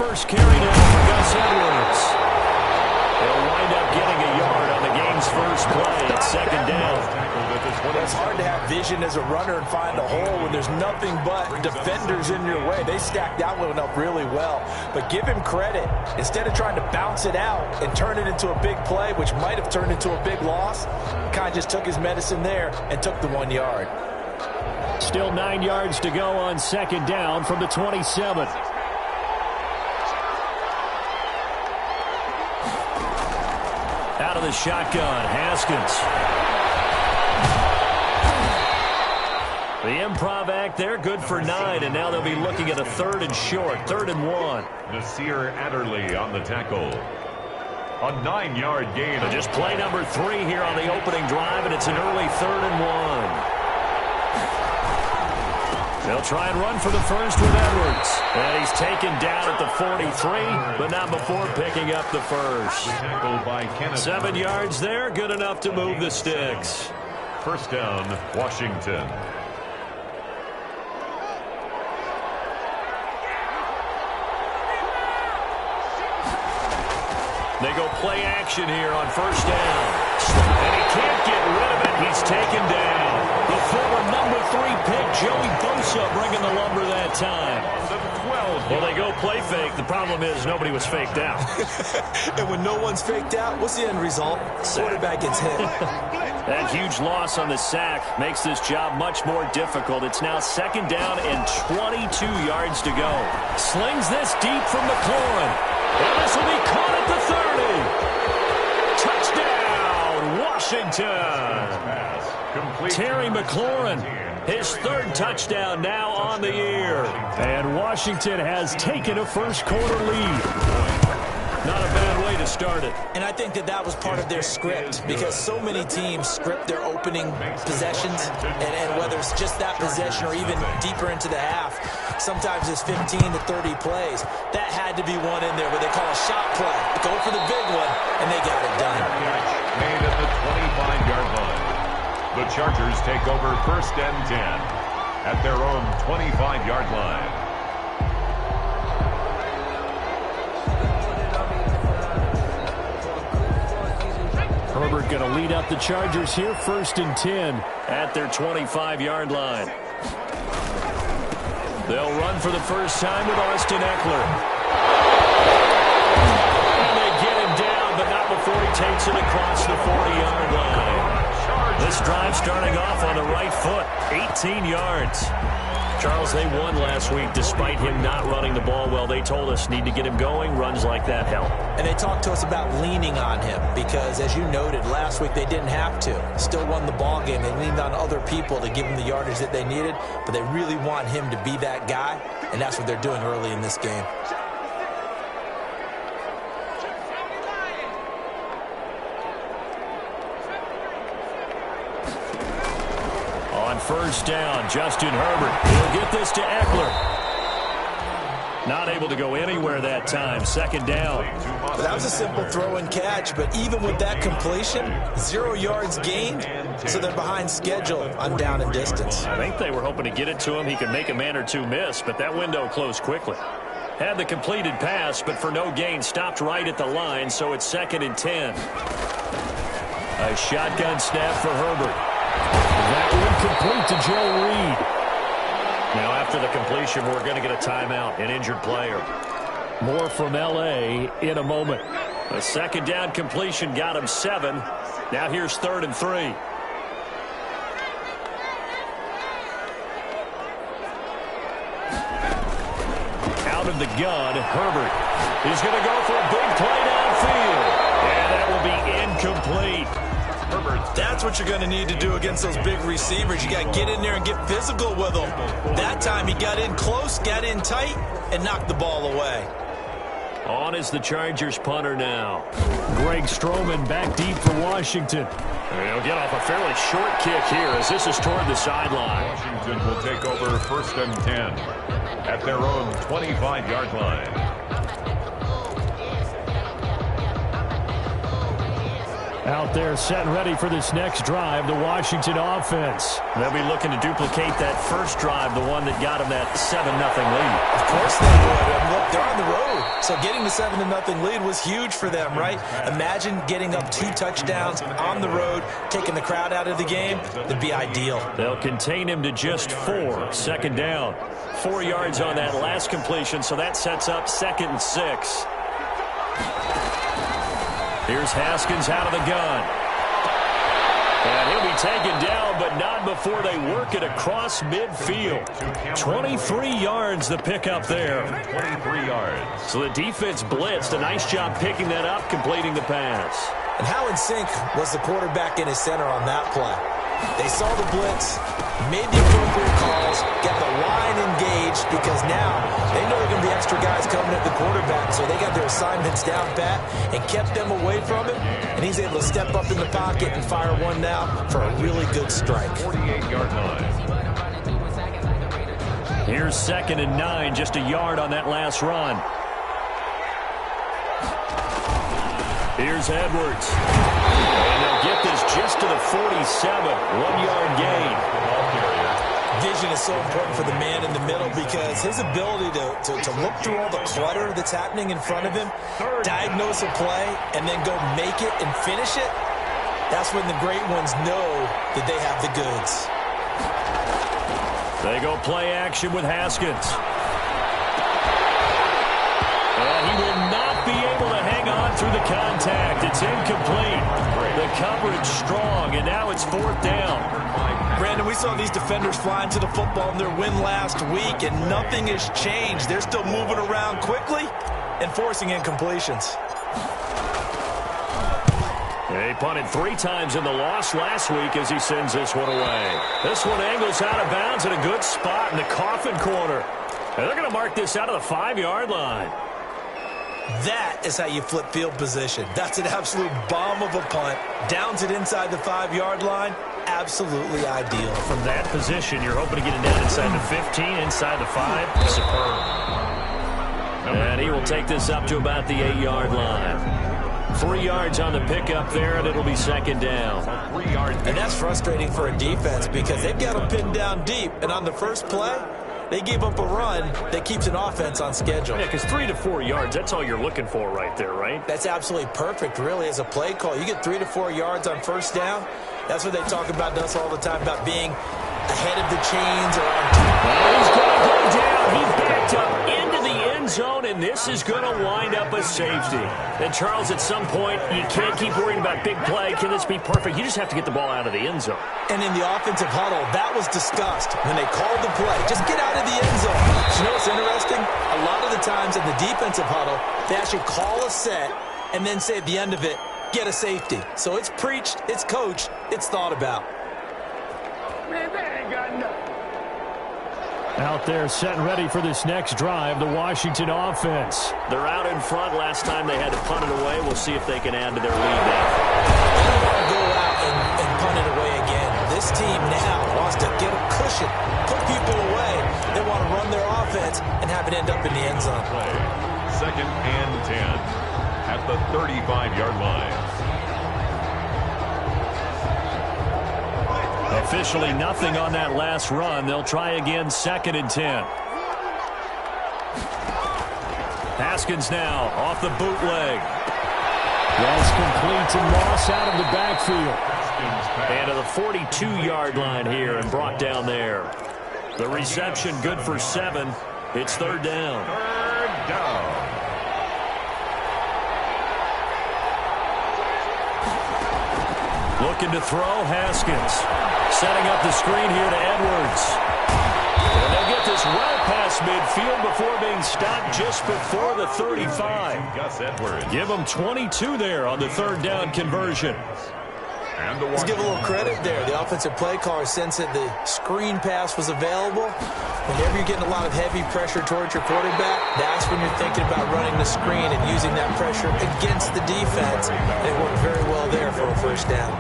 first carry now for Gus Edwards. He'll wind up getting a yard on the game's first play. It's second down. It's hard to have vision as a runner and find a hole when there's nothing but defenders in your way. They stacked that one up really well. But give him credit. Instead of trying to bounce it out and turn it into a big play, which might have turned into a big loss, kind of just took his medicine there and took the 1 yard. Still 9 yards to go on second down from the 27. Out of the shotgun, Haskins. The improv act there, good for 9, and now they'll be looking at a 3rd and short, 3rd and 1. Nasir Adderley on the tackle. A 9-yard gain. So just play number 3 here on the opening drive, and it's an early 3rd and 1. They'll try and run for the first with Edwards. And he's taken down at the 43, but not before picking up the first. 7 yards there, good enough to move the sticks. First down, Washington. They go play action here on first down. And he can't get rid of it. He's taken down. The former number 3 pick, Joey Bosa, bringing the lumber that time. Well, they go play fake. The problem is nobody was faked out. And when no one's faked out, what's the end result? Quarterback gets hit. That huge loss on the sack makes this job much more difficult. It's now second down and 22 yards to go. Slings this deep from McLaurin. And this will be caught at the 30. Touchdown, Washington. Terry McLaurin, his 3rd touchdown now on the year. And Washington has taken a first-quarter lead. Not a bad way to start it. And I think that was part of their script, because so many teams script their opening possessions, and whether it's just that possession or even deeper into the half, sometimes it's 15 to 30 plays. That had to be one in there where they call a shot play. Go for the big one, and they got it done. Made at the 25-yard line. The Chargers take over first and 10 at their own 25-yard line. Herbert going to lead up the Chargers here, first and 10 at their 25-yard line. They'll run for the first time with Austin Eckler. And they get him down, but not before he takes it across the 40-yard line. This drive starting off on the right foot, 18 yards. Charles, they won last week despite him not running the ball well. They told us need to get him going. Runs like that help. And they talked to us about leaning on him because, as you noted, last week they didn't have to. Still won the ball game. They leaned on other people to give them the yardage that they needed, but they really want him to be that guy, and that's what they're doing early in this game. On first down, Justin Herbert. He'll get this to Eckler. Not able to go anywhere that time. Second down. That was a simple throw and catch, but even with that completion, 0 yards gained, so they're behind schedule on down and distance. I think they were hoping to get it to him. He could make a man or two miss, but that window closed quickly. Had the completed pass, but for no gain, stopped right at the line, so it's second and 10. A shotgun snap for Herbert. That one complete to Joe Reed. Now after the completion, we're going to get a timeout, an injured player. More from L.A. in a moment. A second down completion got him 7. Now here's 3rd and 3. Out of the gun, Herbert. He's going to go for a big play downfield. And that will be incomplete. That's what you're going to need to do against those big receivers. You got to get in there and get physical with them. That time he got in close, got in tight, and knocked the ball away. On is the Chargers punter now. Greg Stroman back deep for Washington. And he'll get off a fairly short kick here as this is toward the sideline. Washington will take over first and 10 at their own 25-yard line. Out there set and ready for this next drive, the Washington offense. They'll be looking to duplicate that first drive, the one that got them that 7-0 lead. Of course they would. And look, they're on the road. So getting the 7-0 lead was huge for them, right? Imagine getting up 2 touchdowns on the road, taking the crowd out of the game. That'd be ideal. They'll contain him to just 4. Second down. 4 yards on that last completion, so that sets up 2nd and 6. Here's Haskins out of the gun. And he'll be taken down, but not before they work it across midfield. 23 yards the pickup there. 23 yards. So the defense blitzed. A nice job picking that up, completing the pass. And how in sync was the quarterback in his center on that play? They saw the blitz, made the appropriate calls, got the line engaged, because now they know there are going to be extra guys coming at the quarterback, so they got their assignments down pat and kept them away from him, and he's able to step up in the pocket and fire one now for a really good strike. 48-yard line. Here's 2nd and 9, just a yard on that last run. Here's Edwards. And they'll get this just to the 47. 1-yard gain. Vision is so important for the man in the middle, because his ability to look through all the clutter that's happening in front of him, diagnose a play, and then go make it and finish it, that's when the great ones know that they have the goods. They go play action with Haskins. And he will not be able to hang on through the contact. It's incomplete. The coverage strong, and now it's 4th down. Brandon, we saw these defenders flying to the football in their win last week, and nothing has changed. They're still moving around quickly and forcing incompletions. He punted 3 times in the loss last week as he sends this one away. This one angles out of bounds at a good spot in the coffin corner. And they're going to mark this out of the 5-yard line. That is how you flip field position. That's an absolute bomb of a punt. Downs it inside the 5-yard line. Absolutely ideal. From that position, you're hoping to get it down inside the 15, inside the 5. Superb. And he will take this up to about the 8-yard line. 3 yards on the pickup there, and it'll be 2nd down. And that's frustrating for a defense, because they've got them pinned down deep. And on the first play, they gave up a run that keeps an offense on schedule. Yeah, because 3 to 4 yards, that's all you're looking for right there, right? That's absolutely perfect, really, as a play call. You get 3 to 4 yards on first down. That's what they talk about to us all the time, about being ahead of the chains or on top. Well, he's going to go down. He backed up into the end zone, and this is going to wind up a safety. And, Charles, at some point, you can't keep worrying about big play. Can this be perfect? You just have to get the ball out of the end zone. And in the offensive huddle, that was discussed when they called the play. Just get out of the end zone. You know what's interesting? A lot of the times in the defensive huddle, they actually call a set and then say at the end of it, get a safety. So it's preached, it's coached, it's thought about. Out there set and ready for this next drive, the Washington offense. They're out in front. Last time they had to punt it away. We'll see if they can add to their lead now. They don't want to go out and punt it away again. This team now wants to get a cushion, put people away. They want to run their offense and have it end up in the end zone. 2nd and 10 at the 35-yard line. Officially nothing on that last run. They'll try again, 2nd and 10. Haskins now off the bootleg. That's complete and loss out of the backfield. And to the 42-yard line here and brought down there. The reception good for 7. It's 3rd down. 3rd down. Looking to throw, Haskins. Setting up the screen here to Edwards. And they'll get this well past midfield before being stopped just before the 35. Gus Edwards. Give them 22 there on the 3rd down conversion. Let's give a little credit there. The offensive play caller sensed that the screen pass was available. Whenever you're getting a lot of heavy pressure towards your quarterback, that's when you're thinking about running the screen and using that pressure against the defense. It worked very well there for a 1st down.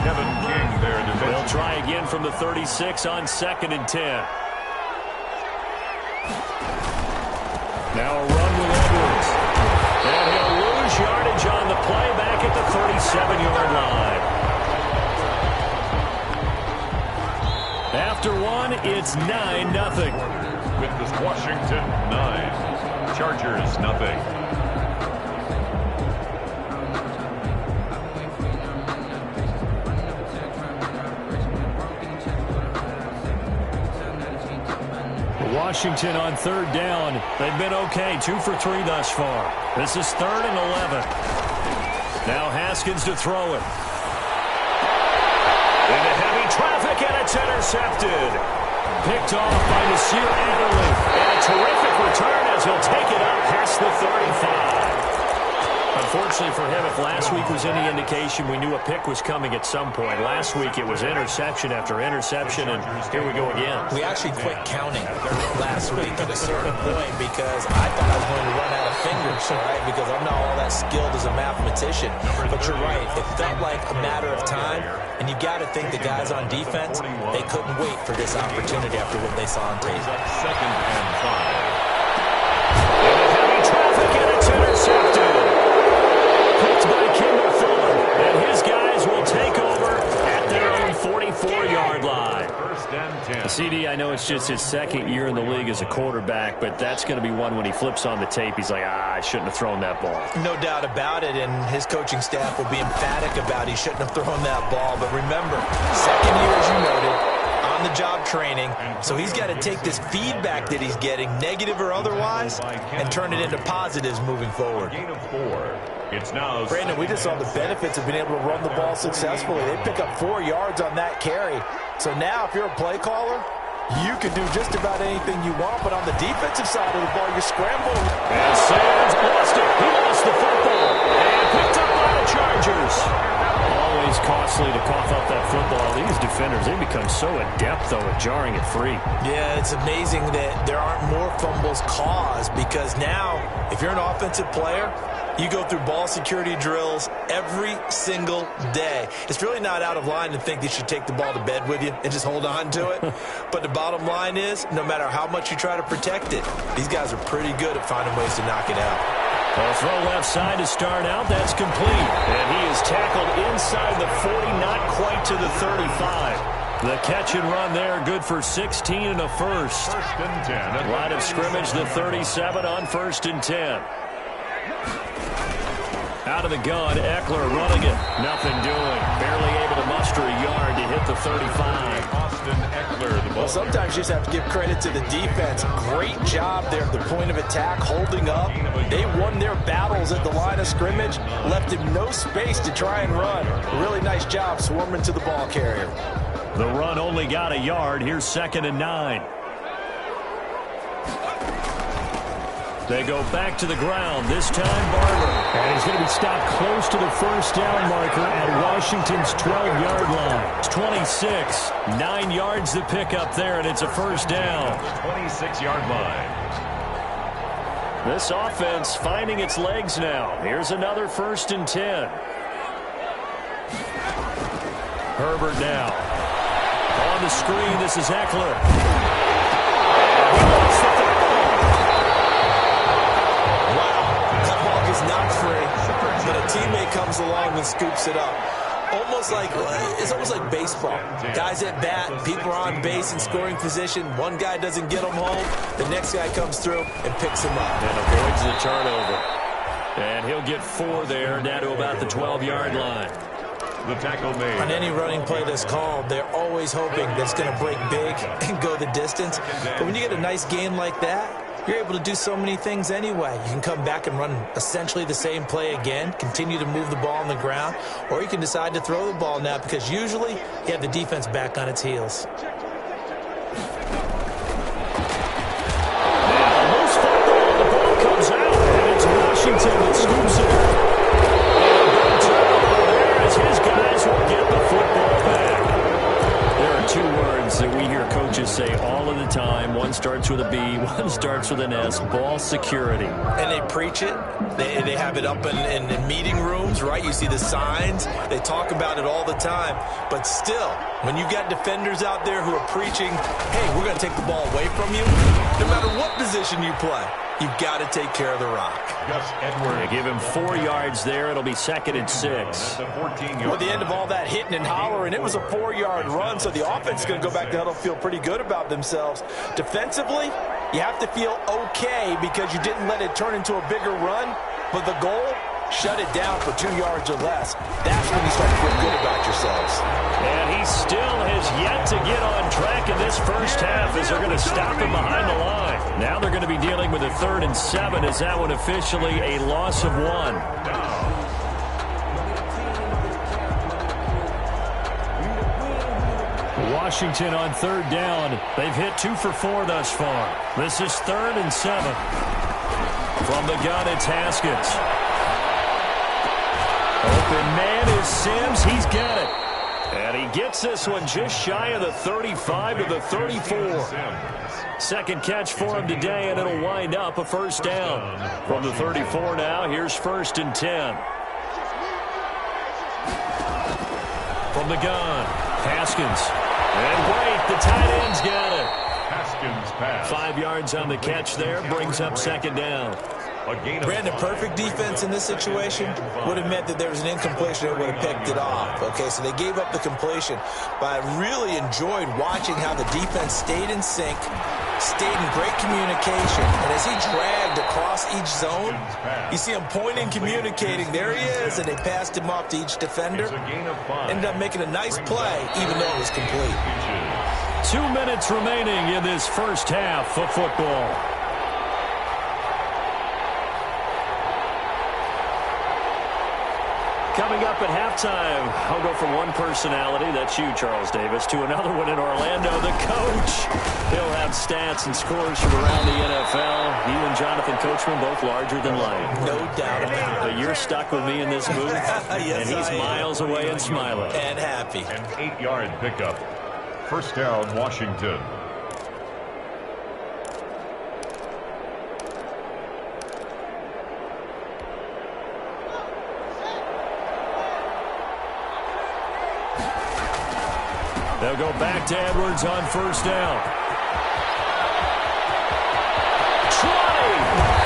Kevin King there. They'll try again from the 36 on 2nd and 10. Now a run with Edwards. And he'll lose yardage on the play back at the 37-yard line. After one, it's 9-0. With this Washington 9, Chargers, 0. Washington on 3rd down. They've been okay, 2 for 3 thus far. This is 3rd and 11. Now Haskins to throw it. Into heavy traffic, and it's intercepted. Picked off by Nasir Adderley. And a terrific return as he'll take it up past the 35. Unfortunately for him, if last week was any indication, we knew a pick was coming at some point. Last week it was interception after interception, and here we go again. We actually quit counting last week at a certain point because I thought I was going to run out of fingers, all right, because I'm not all that skilled as a mathematician. But you're right. It felt like a matter of time, and you got to think the guys on defense, they couldn't wait for this opportunity after what they saw on tape. 2nd and 5. Into heavy traffic, and it's intercepted. And his guys will take over at their own 44-yard line. 1st and 10. CD, I know it's just his 2nd year in the league as a quarterback, but that's going to be one when he flips on the tape, he's like, I shouldn't have thrown that ball. No doubt about it, and his coaching staff will be emphatic about he shouldn't have thrown that ball. But remember, 2nd year, as you noted, on-the-job training, so he's got to take this feedback that he's getting, negative or otherwise, and turn it into positives moving forward. Gain of 4. It's now Brandon, we just saw the benefits of being able to run the ball successfully. They pick up 4 yards on that carry. So now, if you're a play caller, you can do just about anything you want. But on the defensive side of the ball, you're scrambling. And Sands lost it. He lost the football. And picked up by the Chargers. Always costly to cough up that football. These defenders, they become so adept, though, at jarring it free. Yeah, it's amazing that there aren't more fumbles caused because now, if you're an offensive player, you go through ball security drills every single day. It's really not out of line to think that you should take the ball to bed with you and just hold on to it. But the bottom line is, no matter how much you try to protect it, these guys are pretty good at finding ways to knock it out. Well, throw left side to start out. That's complete. And he is tackled inside the 40, not quite to the 35. The catch and run there, good for 16 and a first. 1st and 10. Line of scrimmage, the 37 on 1st and 10. Out of the gun, Eckler running it. Nothing doing. Barely able to muster a yard to hit the 35. Austin Eckler, the ball. Well, sometimes you just have to give credit to the defense. Great job there at the point of attack, holding up. They won their battles at the line of scrimmage, left him no space to try and run. A really nice job swarming to the ball carrier. The run only got a yard. Here's 2nd and 9. They go back to the ground, this time Barber. And he's going to be stopped close to the 1st down marker at Washington's 12-yard line. It's 26, 9 yards to pick up there, and it's a 1st down. 26-yard line. This offense finding its legs now. Here's another 1st and 10. Herbert now. On the screen, this is Eckler. Not free, but a teammate comes along and scoops it up. It's almost like baseball. Guys at bat, people are on base in scoring position. One guy doesn't get them home. The next guy comes through and picks him up. And avoids the turnover. And he'll get 4 there, down to about the 12-yard line. The tackle made. On any running play that's called, they're always hoping that it's going to break big and go the distance. But when you get a nice game like that, you're able to do so many things anyway. You can come back and run essentially the same play again, continue to move the ball on the ground, or you can decide to throw the ball now because usually you have the defense back on its heels. Loose football, the ball comes out, and it's Washington that scoops it up. And turnover there as his guys will get the football back. There are 2 words that we hear coaches say all of the time. One starts with a B, one starts with an S, ball security. And they preach it. They have it up in meeting rooms, right? You see the signs. They talk about it all the time. But still, when you've got defenders out there who are preaching, hey, we're going to take the ball away from you, no matter what position you play, you've got to take care of the rock. Gus Edwards. They give him 4 yards there. It'll be 2nd and 6. Well, at the end of all that hitting and hollering, it was a 4-yard run, so the offense is going to go back to huddle, feel pretty good about themselves. Defensively, You have to feel okay because you didn't let it turn into a bigger run, but the goal, shut it down for 2 yards or less. That's when you start to feel good about yourselves. And he still has yet to get on track in this first half as they're going to stop him behind the line. Now they're going to be dealing with a 3rd and 7 as that one officially a loss of 1. Washington on 3rd down. They've hit 2 for 4 thus far. This is 3rd and 7. From the gun, it's Haskins. Open man is Sims. He's got it. And he gets this one just shy of the 35 to the 34. Second catch for him today, and it'll wind up a first down. From the 34 now, here's 1st and 10. From the gun, Haskins. And wait, the tight end's got it. Haskins pass. 5 yards on the catch there, brings up 2nd down. Brandon, perfect defense in this situation would have meant that there was an incompletion and would have picked it off. Okay, so they gave up the completion, but I really enjoyed watching how the defense stayed in sync, stayed in great communication, and as he dragged across each zone, you see him pointing, communicating. There he is, and they passed him off to each defender. Ended up making a nice play, even though it was complete. 2 minutes remaining in this first half of football. Coming up at halftime, I'll go from one personality, that's you, Charles Davis, to another one in Orlando, the coach. He'll have stats and scores from around the NFL. You and Jonathan Coachman both larger than life. No doubt about it. But you're stuck with me in this booth, yes, and he's miles away and smiling. And happy. An 8-yard pickup. First down, Washington. They'll go back to Edwards on 1st down. Try!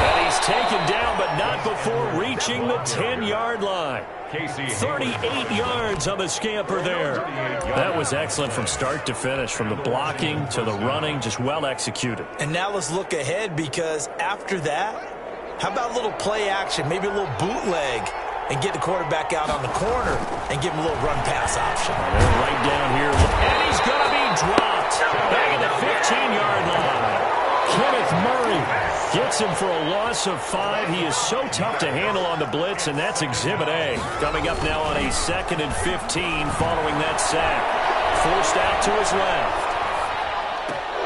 And he's taken down, but not before reaching the 10-yard line. 38 yards on the scamper there. That was excellent from start to finish, from the blocking to the running, just well executed. And now let's look ahead, because after that, how about a little play action, maybe a little bootleg, and get the quarterback out on the corner and give him a little run-pass option. They're right down here. And he's going to be dropped back at the 15-yard line. Kenneth Murray gets him for a loss of 5. He is so tough to handle on the blitz, and that's Exhibit A. Coming up now on a 2nd and 15 following that sack. Forced out to his left.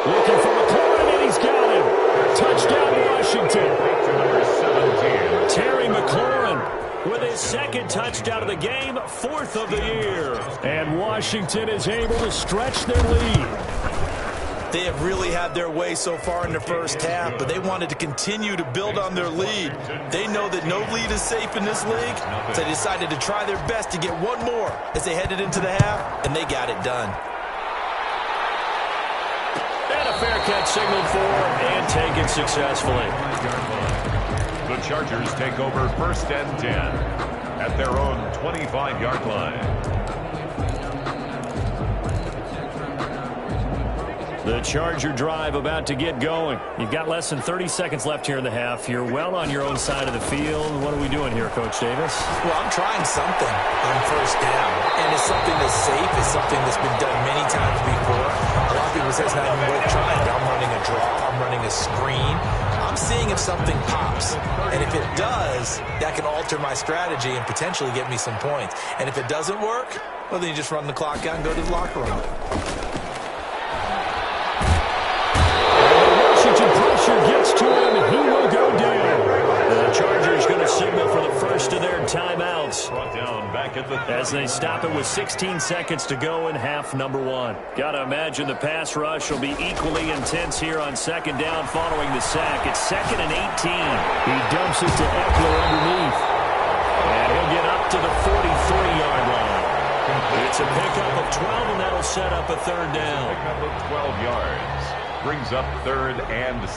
Looking for McLaurin, and he's got him. Touchdown, Washington. Terry McLaurin with his 2nd touchdown of the game, 4th of the year. And Washington is able to stretch their lead. They have really had their way so far in the first half, but they wanted to continue to build on their lead. They know that no lead is safe in this league, so they decided to try their best to get one more as they headed into the half, and they got it done. And a fair catch signaled for and taken successfully. The Chargers take over 1st and 10 at their own 25-yard line. The Charger drive about to get going. You've got less than 30 seconds left here in the half. You're well on your own side of the field. What are we doing here, Coach Davis? Well, I'm trying something on 1st down, and it's something that's safe. It's something that's been done many times before. A lot of people say it's not even worth trying. I'm running a draw. I'm running a screen. I'm seeing if something pops, and if it does, that can alter my strategy and potentially get me some points. And if it doesn't work, well, then you just run the clock out and go to the locker room. Washington pressure gets to him, and he will go down. The Chargers going to signal for the first of their timeouts as they stop it with 16 seconds to go in half number 1. Got to imagine the pass rush will be equally intense here on 2nd down following the sack. It's 2nd and 18. He dumps it to Eckler underneath, and he'll get up to the 43-yard line. It's a pickup of 12, and that'll set up a 3rd down. Pickup of 12 yards. Brings up 3rd and 6.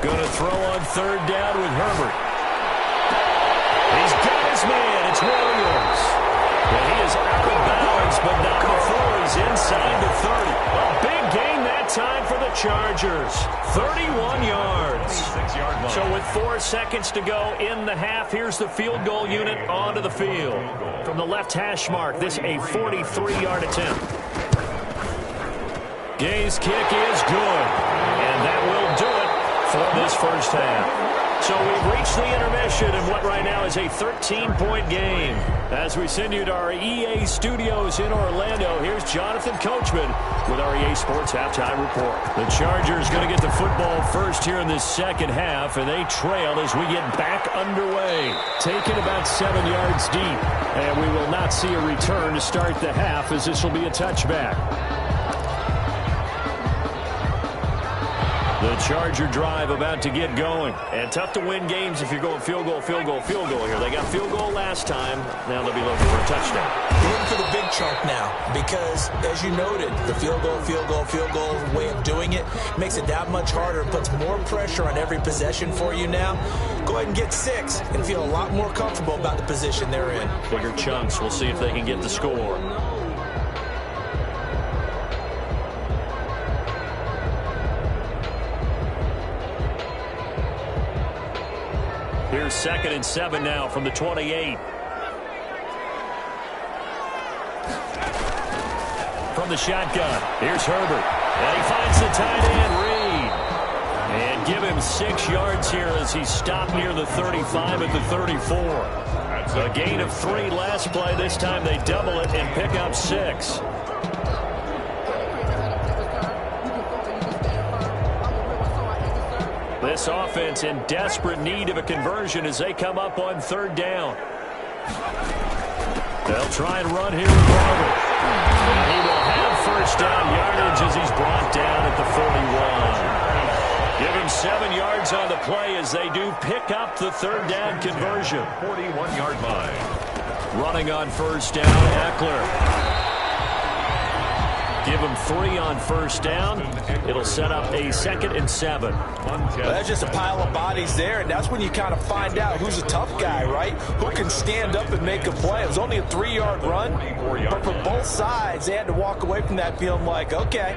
Going to throw on 3rd down with Herbert. He's Williams. And he is out of bounds, but not before he's inside the 30. A big gain that time for the Chargers. 31 yards. So with 4 seconds to go in the half, here's the field goal unit onto the field. From the left hash mark, this a 43-yard attempt. Gay's kick is good. And that will do it for this first half. So we've reached the intermission in what right now is a 13-point game. As we send you to our EA studios in Orlando, here's Jonathan Coachman with our EA Sports Halftime Report. The Chargers going to get the football first here in this second half, and they trail as we get back underway. Taken about 7 yards deep, and we will not see a return to start the half as this will be a touchback. The Charger drive about to get going. And tough to win games if you're going field goal, field goal, field goal here. They got field goal last time. Now they'll be looking for a touchdown. They're looking for the big chunk now because, as you noted, the field goal way of doing it makes it that much harder and puts more pressure on every possession for you now. Go ahead and get 6 and feel a lot more comfortable about the position they're in. Bigger chunks. We'll see if they can get the score. Here's 2nd and 7 now from the 28. From the shotgun, here's Herbert. And he finds the tight end, Reed. And give him 6 yards here as he stopped near the 35 at the 34. A gain of 3 last play. This time they double it and pick up 6. This offense in desperate need of a conversion as they come up on 3rd down. They'll try and run here with Robert. And he will have first down yardage as he's brought down at the 41. Give him 7 yards on the play as they do pick up the 3rd down conversion. 41-yard line. Running on first down, Eckler. Give him 3 on first down. It'll set up a 2nd and 7. Well, that's just a pile of bodies there, and that's when you kind of find out who's a tough guy, right? Who can stand up and make a play. It was only a 3-yard run, but for both sides, they had to walk away from that feeling like, okay,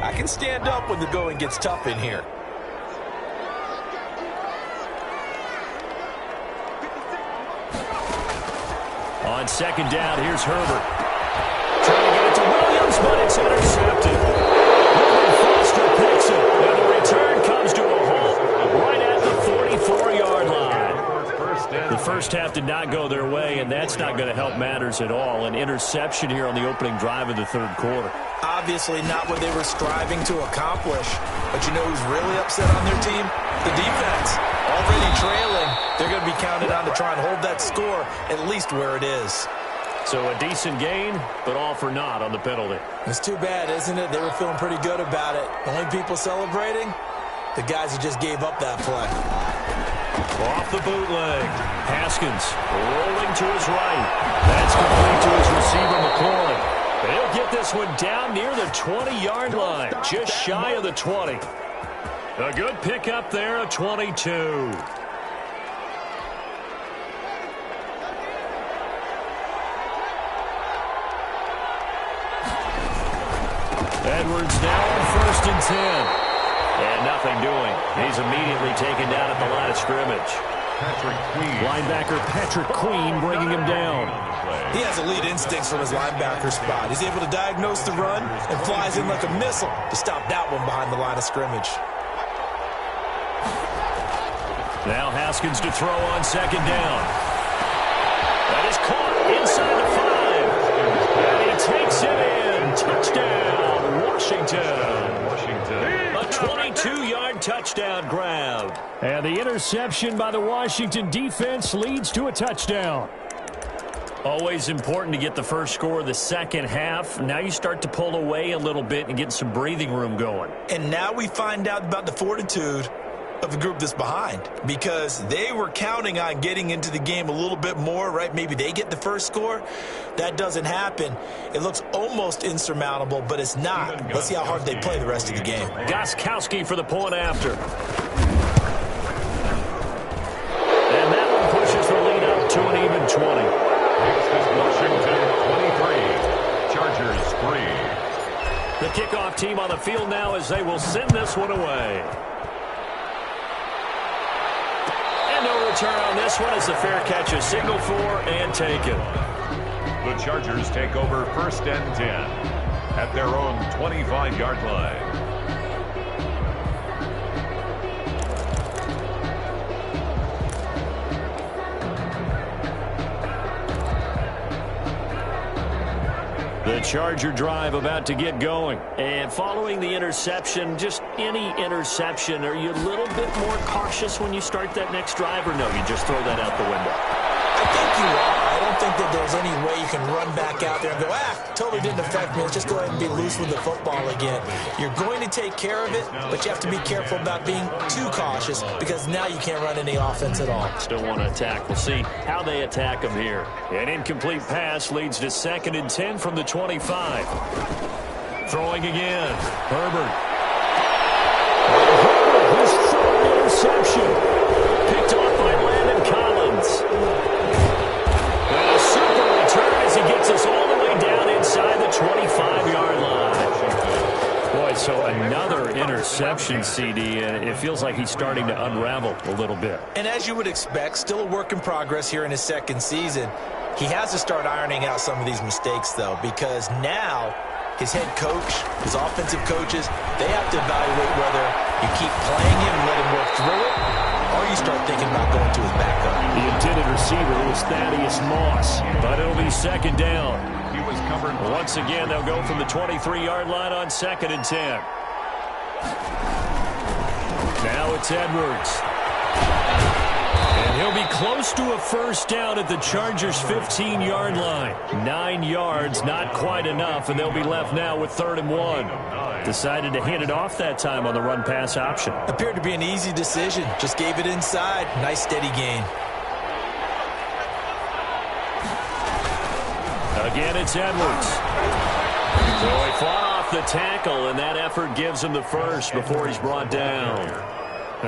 I can stand up when the going gets tough in here. On 2nd down, here's Herbert. Trying to get it to Williams, but it's intercepted. Foster picks it, and the return comes to a halt right at the 44-yard line. The first half did not go their way, and that's not going to help matters at all. An interception here on the opening drive of the 3rd quarter. Obviously not what they were striving to accomplish. But you know who's really upset on their team? The defense. Already trailing. They're going to be counted on to try and hold that score at least where it is. So a decent gain, but all for naught on the penalty. It's too bad, isn't it? They were feeling pretty good about it. Only people celebrating? The guys who just gave up that play. Off the bootleg. Haskins rolling to his right. That's complete to his receiver, McCoy. He'll get this one down near the 20-yard line, just shy of the 20. A good pickup there, a 22. Edwards now on 1st and 10. And nothing doing. He's immediately taken down at the line of scrimmage. Linebacker Patrick Queen bringing him down. He has elite instincts from his linebacker spot. He's able to diagnose the run and flies in like a missile to stop that one behind the line of scrimmage. Now Haskins to throw on 2nd down. That is caught inside the 5. And he takes it in. Touchdown, Washington. A 22-yard touchdown grab. And the interception by the Washington defense leads to a touchdown. Always important to get the first score of the second half. Now you start to pull away a little bit and get some breathing room going. And now we find out about the fortitude of the group that's behind, because they were counting on getting into the game a little bit more, right? Maybe they get the first score. That doesn't happen. It looks almost insurmountable, but it's not. Let's see how hard they play the rest of the game. Gostkowski for the point after. And that one pushes the lead up to an even 20. The kickoff team on the field now as they will send this one away. And no return on this one as the fair catch is signaled for and taken. The Chargers take over 1st and 10 at their own 25-yard line. The Charger drive about to get going. And following the interception, just any interception, are you a little bit more cautious when you start that next drive, or no, you just throw that out the window? I think you are. I don't think that there's any way you can run back out there and go, totally didn't affect me. Let's just go ahead and be loose with the football again. You're going to take care of it, but you have to be careful about being too cautious because now you can't run any offense at all. Still want to attack. We'll see how they attack them here. An incomplete pass leads to 2nd and 10 from the 25. Throwing again. Herbert. His third interception. Picked off by Landon Collins. And a super return as he gets us all the way down inside the 25-yard line. Boy, so another interception, CD, and it feels like he's starting to unravel a little bit. And as you would expect, still a work in progress here in his 2nd season. He has to start ironing out some of these mistakes, though, because now his head coach, his offensive coaches, they have to evaluate whether you keep playing him and let him work through it, or you start thinking about going to his backup. The intended receiver was Thaddeus Moss, but it'll be 2nd down. He was covered. Once again, they'll go from the 23-yard line on 2nd and 10. Now it's Edwards. And he'll be close to a 1st down at the Chargers' 15-yard line. 9 yards, not quite enough, and they'll be left now with 3rd and 1. Decided to hand it off that time on the run-pass option. Appeared to be an easy decision. Just gave it inside. Nice steady gain. Again, it's Edwards. So he fought off the tackle, and that effort gives him the first before he's brought down.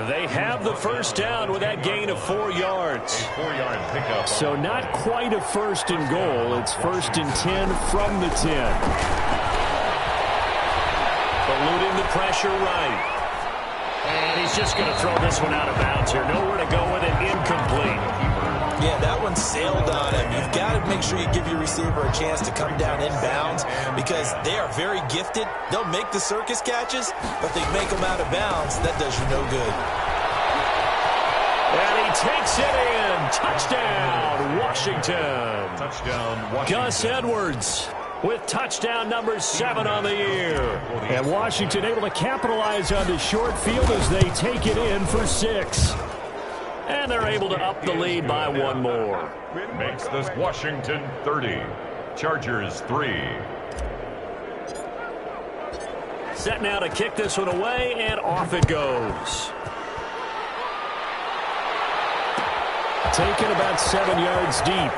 They have the 1st down with that gain of 4 yards. 4-yard pickup. So not quite a 1st and goal. It's 1st and 10 from the 10. Eluding the pressure right. And he's just going to throw this one out of bounds here. Nowhere to go with it. Incomplete. Yeah, that one sailed on him. You've got to make sure you give your receiver a chance to come down inbounds because they are very gifted. They'll make the circus catches, but they make them out of bounds. That does you no good. And he takes it in. Touchdown, Washington. Touchdown, Washington. Gus Edwards with touchdown number 7 on the year. And Washington able to capitalize on the short field as they take it in for 6. And they're able to up the lead by 1 more. Makes this Washington 30. Chargers 3. Set now to kick this one away, and off it goes. Taken about 7 yards deep.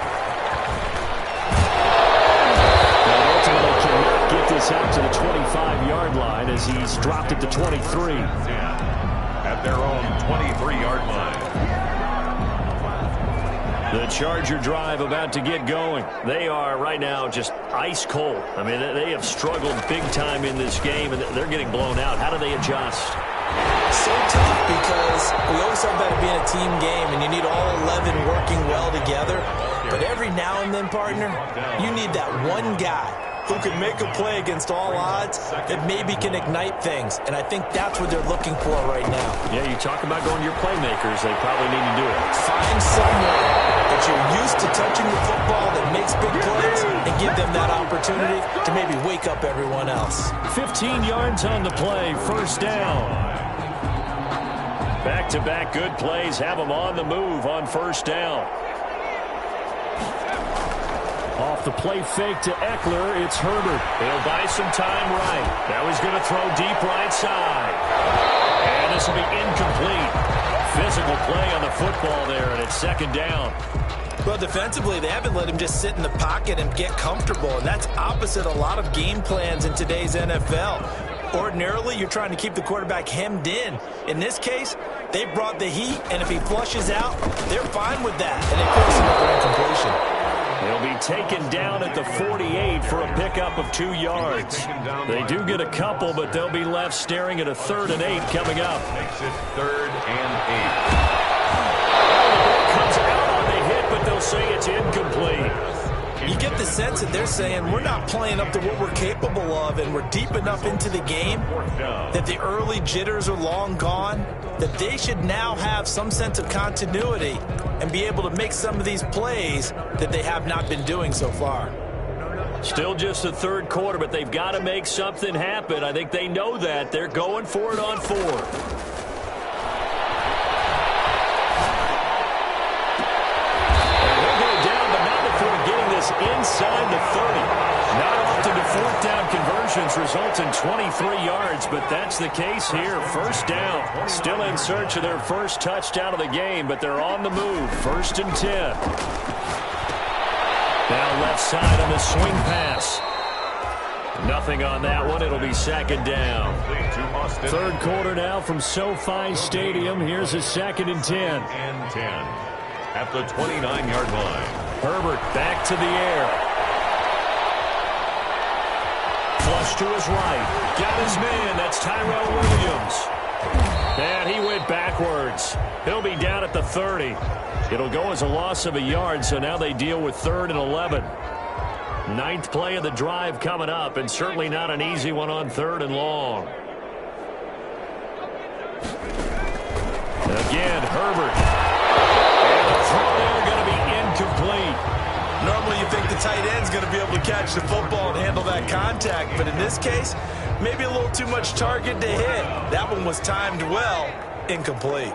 And ultimately cannot get this out to the 25-yard line as he's dropped it to 23. At their own 23-yard line. The Charger drive about to get going. They are right now just ice cold. I mean, they have struggled big time in this game, and they're getting blown out. How do they adjust? So tough because we always talk about it being a team game, and you need all 11 working well together. But every now and then, partner, you need that one guy who can make a play against all odds that maybe can ignite things. And I think that's what they're looking for right now. Yeah, you talk about going to your playmakers. They probably need to do it. Find someone that you're used to touching the football that makes big plays and give them that opportunity to maybe wake up everyone else. 15 yards on the play, 1st down. Back-to-back good plays have them on the move on 1st down. Off the play fake to Eckler, it's Herbert. He'll buy some time right. Now he's going to throw deep right side. And this will be incomplete. Physical play on the football there, and it's 2nd down. Well, defensively, they haven't let him just sit in the pocket and get comfortable, and that's opposite a lot of game plans in today's NFL. Ordinarily, you're trying to keep the quarterback hemmed in. In this case, they brought the heat, and if he flushes out, they're fine with that, and they force another incompletion. He'll He'll be taken down at the 48 for a pickup of 2 yards. They do get a couple, but they'll be left staring at a 3rd and 8 coming up. Makes it 3rd and 8. Comes out on the hit, but they'll say it's incomplete. You get the sense that they're saying we're not playing up to what we're capable of, and we're deep enough into the game that the early jitters are long gone, that they should now have some sense of continuity and be able to make some of these plays that they have not been doing so far. Still just the 3rd quarter, but they've got to make something happen. I think they know that. They're going for it on 4th. Inside the 30. Not often do 4th down conversions result in 23 yards, but that's the case here. 1st down. Still in search of their first touchdown of the game, but they're on the move. 1st and 10. Now left side on the swing pass. Nothing on that one. It'll be 2nd down. 3rd quarter now from SoFi Stadium. Here's a 2nd and 10. And 10 at the 29-yard line. Herbert back to the air. Flush to his right. Got his man. That's Tyrell Williams. And he went backwards. He'll be down at the 30. It'll go as a loss of a yard, so now they deal with 3rd and 11. 9th play of the drive coming up, and certainly not an easy one on 3rd and long. Again, Herbert. Throw there going to be incomplete. Normally you think the tight end's going to be able to catch the football and handle that contact, but in this case, maybe a little too much target to hit. That one was timed well. Incomplete.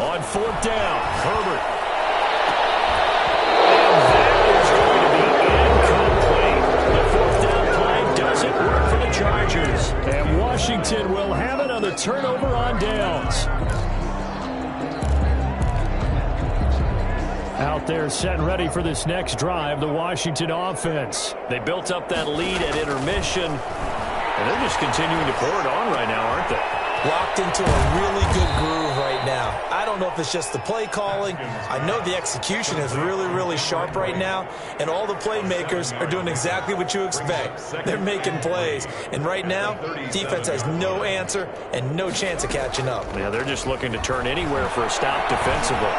On 4th down, Herbert. Work for the Chargers, and Washington will have another turnover on downs. Out there set and ready for this next drive, the Washington offense. They built up that lead at intermission, and they're just continuing to pour it on right now, aren't they? Locked into a really good groove right now. I don't know if it's just the play calling. I know the execution is really, really sharp right now, and all the playmakers are doing exactly what you expect. They're making plays, and right now, defense has no answer and no chance of catching up. Yeah, they're just looking to turn anywhere for a stop defensively.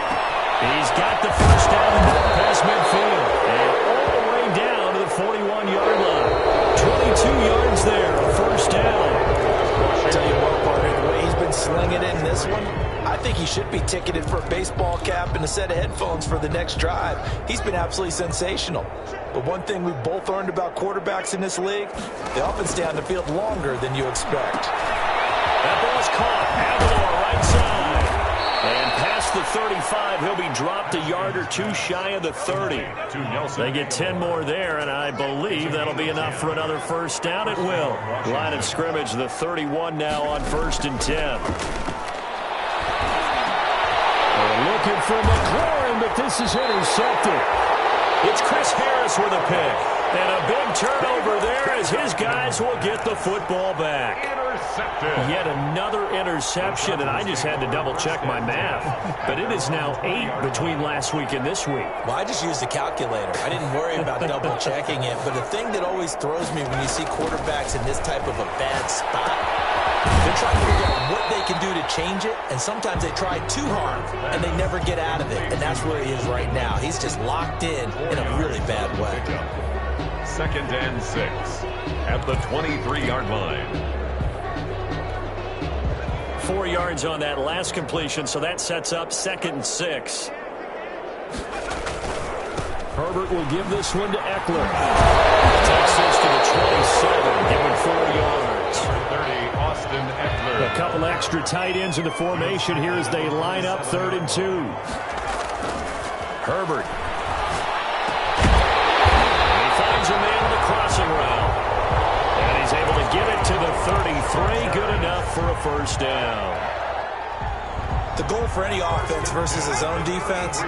He's got the 1st down past midfield, and all the way down to the 41-yard line. 22 yards there, a 1st down. Tell you what, partner, the way he's been slinging it in this one, I think he should be ticketed for a baseball cap and a set of headphones for the next drive. He's been absolutely sensational. But one thing we've both learned about quarterbacks in this league, they often stay on the field longer than you expect. That ball's caught. Aguilar right side. And past the 35, he'll be dropped a yard or 2 shy of the 30. They get 10 more there, and I believe that'll be enough for another 1st down. It will. Line of scrimmage, the 31 now on 1st and 10. They're looking for McLaurin, but this is intercepted. It's Chris Harris with a pick. And a big turnover there as his guys will get the football back. Intercepted. Yet another interception, and I just had to double-check my math. But it is now 8 between last week and this week. Well, I just used a calculator. I didn't worry about double-checking it. But the thing that always throws me when you see quarterbacks in this type of a bad spot, they're trying to figure out what they can do to change it, and sometimes they try too hard, and they never get out of it. And that's where he is right now. He's just locked in a really bad way. 2nd and 6 at the 23-yard line. 4 yards on that last completion, so that sets up 2nd and 6. Herbert will give this one to Eckler. Takes this to the 27, give him 4 yards. 30, Austin Eckler. A couple extra tight ends in the formation here as they line up 3rd and 2. Herbert. A man on the crossing route. And he's able to get it to the 33. Good enough for a 1st down. The goal for any offense versus his own defense,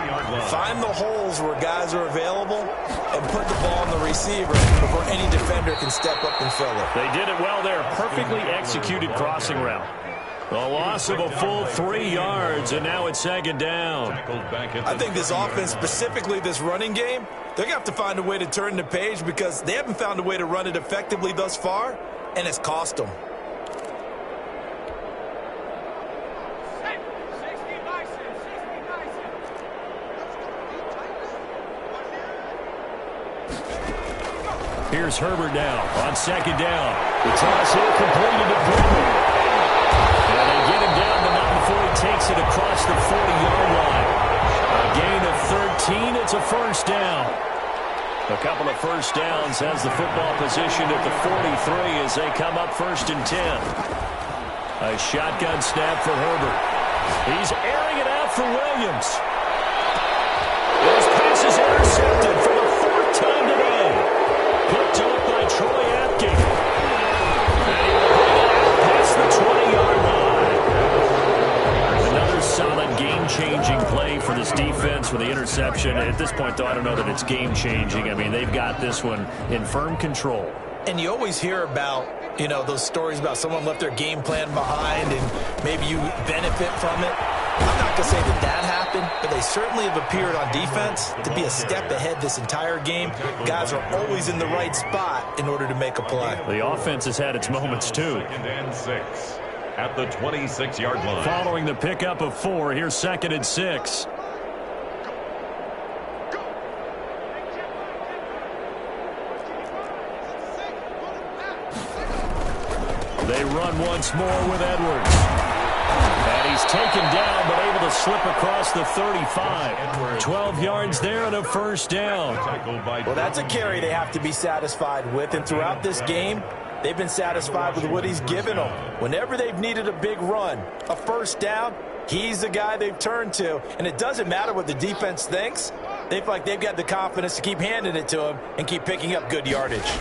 find the holes where guys are available and put the ball on the receiver before any defender can step up and fill it. They did it well there. Perfectly executed crossing route. A loss of a full 3 yards, and now it's second down. I think this offense, specifically this running game, they're going to have to find a way to turn the page because they haven't found a way to run it effectively thus far, and it's cost them. Here's Herbert now on second down. The toss here completed to Pittman. And they get him down, but not before he takes it across the 40-yard line. A gain of 13. It's a first down. A couple of first downs has the football position at the 43 as they come up first and 10. A shotgun snap for Herbert. He's airing it out for Williams. This pass is intercepted for the 4th time today. Picked up by Troy Apke. And he will bring it out past the 20-yard line. Another solid game-changing play for this defense with the interception. At this point, though, I don't know that it's game-changing. I mean, they've got this one in firm control. And you always hear about, you know, those stories about someone left their game plan behind and maybe you benefit from it. I'm not going to say that that happened, but they certainly have appeared on defense to be a step ahead this entire game. Guys are always in the right spot in order to make a play. The offense has had its moments, too. 2nd and 6 at the 26-yard line. Following the pickup of 4, here's 2nd and 6. They run once more with Edwards. And he's taken down, but able to slip across the 35. 12 yards there and a first down. Well, that's a carry they have to be satisfied with. And throughout this game, they've been satisfied with what he's given them. Whenever they've needed a big run, a first down, he's the guy they've turned to. And it doesn't matter what the defense thinks. They feel like they've got the confidence to keep handing it to him and keep picking up good yardage.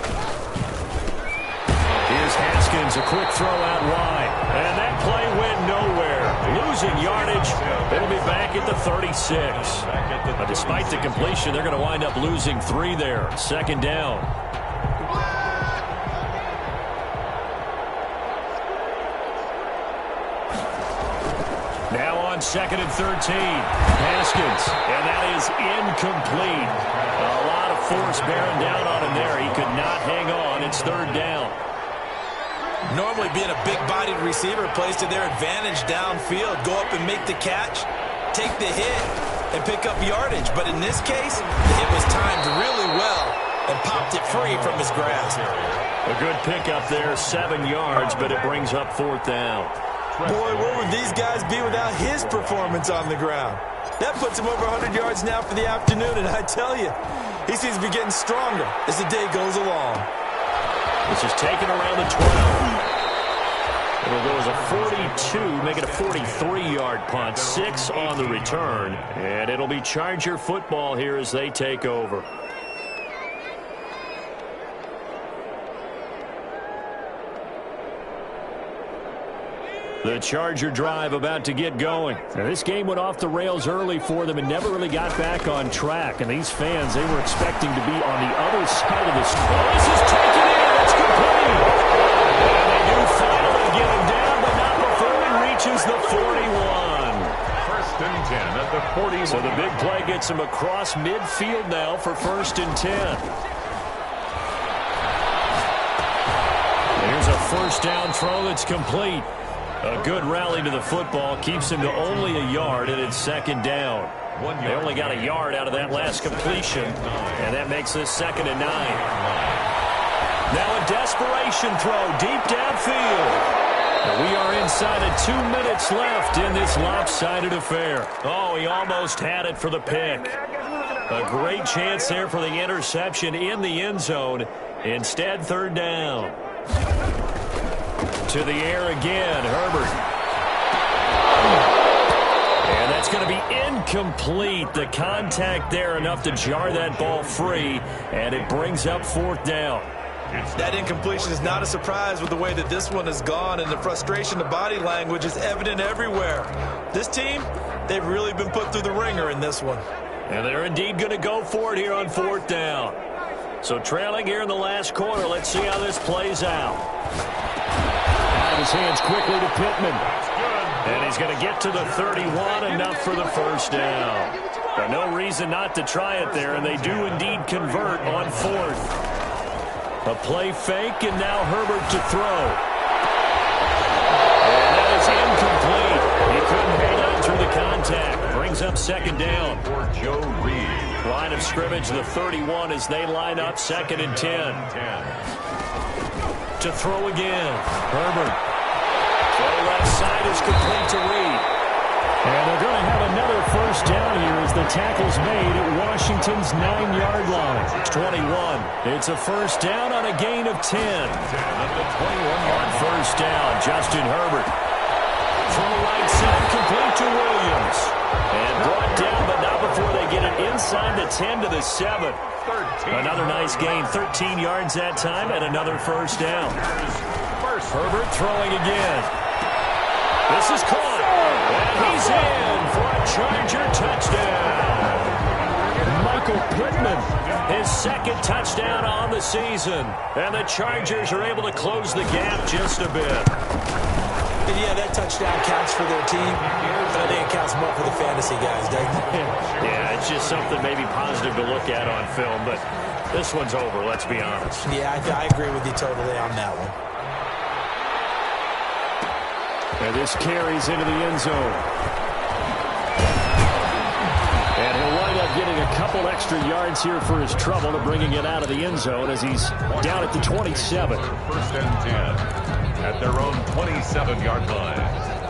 Here's Haskins, a quick throw out wide. And that play went nowhere. Losing yardage. It'll be back at the 36. But despite the completion, they're going to wind up losing 3 there. Second down. Now on 2nd and 13. Haskins. And that is incomplete. A lot of force bearing down on him there. He could not hang on. It's 3rd down. Normally being a big-bodied receiver plays to their advantage downfield. Go up and make the catch, take the hit, and pick up yardage. But in this case, the hit was timed really well and popped it free from his grasp. A good pickup there, 7 yards, but it brings up 4th down. Boy, where would these guys be without his performance on the ground? That puts him over 100 yards now for the afternoon, and I tell you, he seems to be getting stronger as the day goes along. This is taken around the 12. It'll go as a 42, make it a 43-yard punt. 6 on the return, and it'll be Charger football here as they take over. The Charger drive about to get going. Now, this game went off the rails early for them and never really got back on track. And these fans, they were expecting to be on the other side of the score. This is taken in. It's complete. And they do finally get him down, but not before he reaches the 41. 1st and 10 at the 41. So the big play gets him across midfield now for 1st and 10. Here's a first down throw that's complete. A good rally to the football keeps him to only a yard, and it's 2nd down. They only got a yard out of that last completion, and that makes this 2nd and 9. Now a desperation throw deep downfield. And we are inside of 2 minutes left in this lopsided affair. Oh, he almost had it for the pick. A great chance there for the interception in the end zone. Instead, 3rd down. To the air again, Herbert. And that's going to be incomplete. The contact there enough to jar that ball free, and it brings up 4th down. That incompletion is not a surprise with the way that this one has gone, and the frustration, the body language is evident everywhere. This team, they've really been put through the ringer in this one. And they're indeed going to go for it here on 4th down. So trailing here in the last quarter, let's see how this plays out. Out of his hands quickly to Pittman. And he's going to get to the 31, enough for the first down. But no reason not to try it there, and they do indeed convert on fourth. A play fake, and now Herbert to throw. And that is incomplete. He couldn't hold on through the contact. Brings up second down. For Joe Reed. Line of scrimmage, the 31, as they line up second and 10. To throw again. Herbert. Throw left side is complete to Reed. And they're going to have another first down here as the tackle's made at Washington's 9-yard line. It's 21. It's a first down on a gain of 10. At the 21-yard on first down, Justin Herbert. Throw right side, complete to Williams. And brought down, but not before they get it inside the 10 to the 7. Another nice gain, 13 yards that time, and another first down. Herbert throwing again. This is caught. And he's in for a Charger touchdown. Michael Pittman, his second touchdown on the season. And the Chargers are able to close the gap just a bit. And yeah, that touchdown counts for their team, but I think it counts more for the fantasy guys, doesn't it? Yeah, it's just something maybe positive to look at on film, but this one's over, let's be honest. Yeah, I agree with you totally on that one. And this carries into the end zone. And he'll wind up getting a couple extra yards here for his trouble to bringing it out of the end zone as he's down at the 27. First and 10 at their own 27-yard line.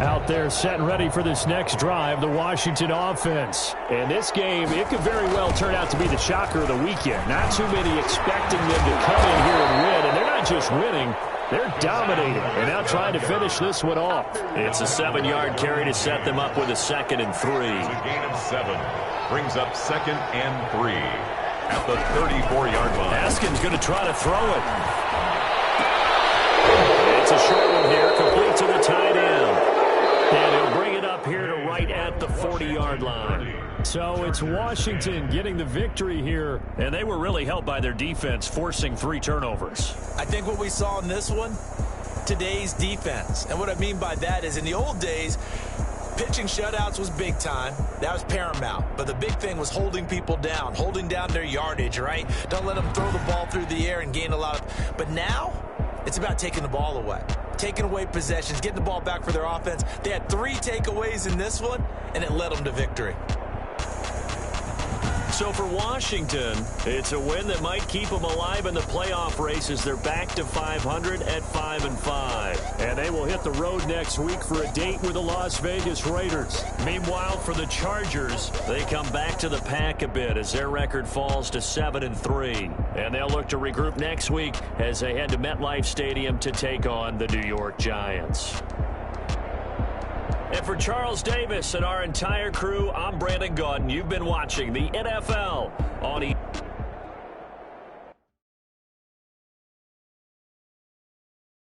Out there set and ready for this next drive, the Washington offense. And this game, it could very well turn out to be the shocker of the weekend. Not too many expecting them to come in here and win. And they're not just winning, they're dominating. And now trying to finish this one off. It's a 7-yard carry to set them up with a 2nd and 3. It's a gain of 7. Brings up 2nd and 3 at the 34-yard line. Haskins going to try to throw it. It's a short one here, complete to the tight end. And he'll bring it up here to right at the 40-yard line. So it's Washington getting the victory here. And they were really helped by their defense, forcing 3 turnovers. I think what we saw in this one, today's defense. And what I mean by that is in the old days, pitching shutouts was big time. That was paramount. But the big thing was holding people down, holding down their yardage, right? Don't let them throw the ball through the air and gain a lot of... But now, it's about taking the ball away. Taking away possessions, getting the ball back for their offense. They had 3 takeaways in this one, and it led them to victory. So for Washington, it's a win that might keep them alive in the playoff race as they're back to 500 at 5-5. And they will hit the road next week for a date with the Las Vegas Raiders. Meanwhile, for the Chargers, they come back to the pack a bit as their record falls to 7-3. And they'll look to regroup next week as they head to MetLife Stadium to take on the New York Giants. And for Charles Davis and our entire crew, I'm Brandon Gaudin. You've been watching the NFL on